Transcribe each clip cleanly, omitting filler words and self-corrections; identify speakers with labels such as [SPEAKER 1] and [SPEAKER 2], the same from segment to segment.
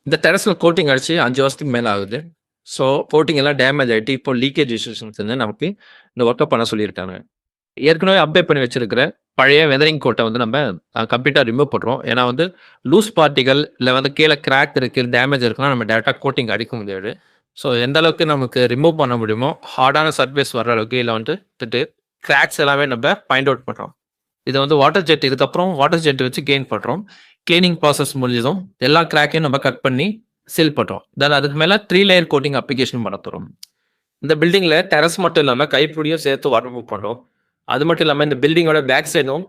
[SPEAKER 1] இந்த டெரஸ்ல கோட்டிங் அடிச்சு 5 வருஷத்துக்கு மேல ஆகுது. ஸோ கோட்டிங் எல்லாம் டேமேஜ் ஆயிட்டு, இப்போ லீக்கேஜ் இஷ்யூஸ் வந்து நமக்கு இந்த ஒர்க்க பண்ண சொல்லியிருக்காங்க. ஏற்கனவே அப்டேட் பண்ணி வச்சிருக்கிற பழைய வெதரிங் கோட்ட வந்து நம்ம கம்ப்ளீட்டா ரிமூவ் பண்றோம். ஏன்னா வந்து லூஸ் பார்ட்டிகள் இல்ல வந்து கீழ கிராக் இருக்கு, டேமேஜ் இருக்குன்னா நம்ம டைரக்ட்டா கோட்டிங் அடிக்க முடியாது. ஸோ எந்த அளவுக்கு நமக்கு ரிமூவ் பண்ண முடியுமோ, ஹார்டான சர்ஃபேஸ் வர்ற அளவுக்கு இல்ல வந்துட்டு கிராக்ஸ் எல்லாமே நம்ம ஃபைண்ட் அவுட் பண்றோம். இத வந்து வாட்டர் ஜெட் இதுக்கப்புறம் வாட்டர் ஜெட் வச்சு கிளீன் பண்றோம். கிளீனிங் ப்ராசஸ் முடிஞ்சதும் எல்லா கிராக்கையும் நம்ம கட் பண்ணி சீல் பண்றோம். தென் அதுக்கு மேல 3 லேயர் கோட்டிங் அப்ளிகேஷன் பண்ண போறோம். இந்த பில்டிங்ல டெரஸ் மட்டும் இல்லாம கைப்பிடியும் சேர்த்து வாட்டர் ப்ரூஃப் பண்றோம். அது மட்டும் இல்லாம இந்த பில்டிங்கோட பேக் சைடும்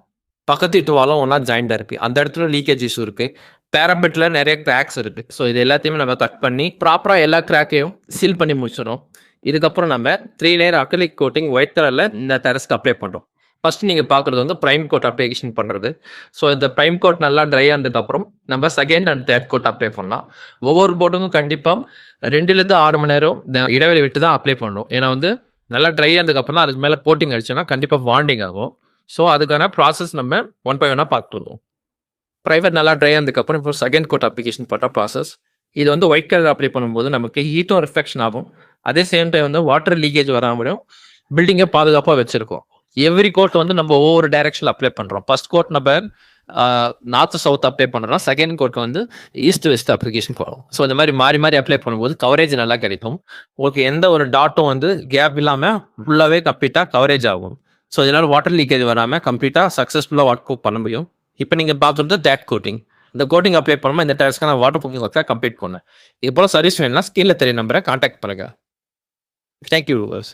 [SPEAKER 1] பக்கத்து வீட்டு வாலும் ஒண்ணா ஜாயிண்டா இருக்கு. அந்த இடத்துல லீக்கேஜ் இஷ்யூ இருக்கு. பேரபெட்ல நெறைய கிராக்ஸ் இருக்கு. ஸோ இது எல்லாத்தையுமே நம்ம கட் பண்ணி ப்ராப்பரா எல்லா கிராக்கையும் சீல் பண்ணி முடிச்சிடுறோம். இதுக்கப்புறம் நம்ம 3 லேயர் அக்ரிலிக் கோட்டிங் ஒயிட் கலர்ல இந்த டெரஸ்க்கு அப்ளை பண்றோம். ஃபர்ஸ்ட் நீங்க பார்க்குறது வந்து பிரைம் கோட் அப்ளிகேஷன் பண்றது. ஸோ இந்த பிரைம் கோட் நல்லா ட்ரை ஆனதுக்கப்புறம் நம்ம second and third code apply பண்ணலாம். ஒவ்வொரு போர்டுக்கும் கண்டிப்பா 2லேருந்து 6 மணி நேரம் இடைவெளி விட்டு தான் அப்ளை பண்ணணும். ஏன்னா வந்து நல்லா ட்ரை ஆனதுக்கப்புறம் தான் அதுக்கு மேல கோட்டிங் அடிச்சோம்னா கண்டிப்பா வாண்டிங் ஆகும். ஸோ அதுக்கான ப்ராசஸ் நம்ம ஒன் பை ஒன்னா பார்த்துருவோம். பிரைவேட் நல்லா ட்ரை ஆனதுக்கப்புறம் இப்போ செகண்ட் கோட் அப்ளிகேஷன் பண்ணுற ப்ராசஸ். இது வந்து ஒயிட் கலர் அப்ளை பண்ணும்போது நமக்கு ஹீட்டும் ரிஃப்ளெக்ஷன் ஆகும். அதே சேம் டைம் வந்து வாட்டர் லீக்கேஜ் வராமலும் பில்டிங்கை பாதுகாப்பாக வச்சிருக்கோம். எவ்ரி கோட் வந்து நம்ம ஒவ்வொரு டைரக்ஷனில் அப்ளை பண்ணுறோம். ஃபர்ஸ்ட் கோட் நம்ம நார்த் சவுத் அப்ளை பண்ணுறோம். செகண்ட் கோட் வந்து ஈஸ்ட் வெஸ்ட் அப்ளிகேஷன் போகிறோம். ஸோ இந்த மாதிரி மாறி மாறி அப்ளை பண்ணும்போது கவரேஜ் நல்லா கிடைக்கும். உங்களுக்கு எந்த ஒரு டாட்டும் வந்து கேப் இல்லாமல் ஃபுல்லாகவே கம்ப்ளீட்டாக கவரேஜ் ஆகும். ஸோ இதனால் வாட்டர் லீக்கேஜ் வராமல் கம்ப்ளீட்டாக சக்ஸஸ்ஃபுல்லாக வாட்டர் ப்ரூஃப் பண்ண முடியும். இப்போ நீங்கள் பார்த்துட்டு தேட் கோட்டிங். இந்த கோட்டிங் அப்ளை பண்ணும்போது இந்த டெரஸ்க்கான வாட்டர் ப்ரூஃபிங் ஒர்க்கை கம்ப்ளீட் பண்ணேன். இது போல் சர்வீஸ் வேணும்னா ஸ்கீனில் தெரிய நம்பரை கான்டாக்ட் பண்ணுங்கள். Thank you viewers.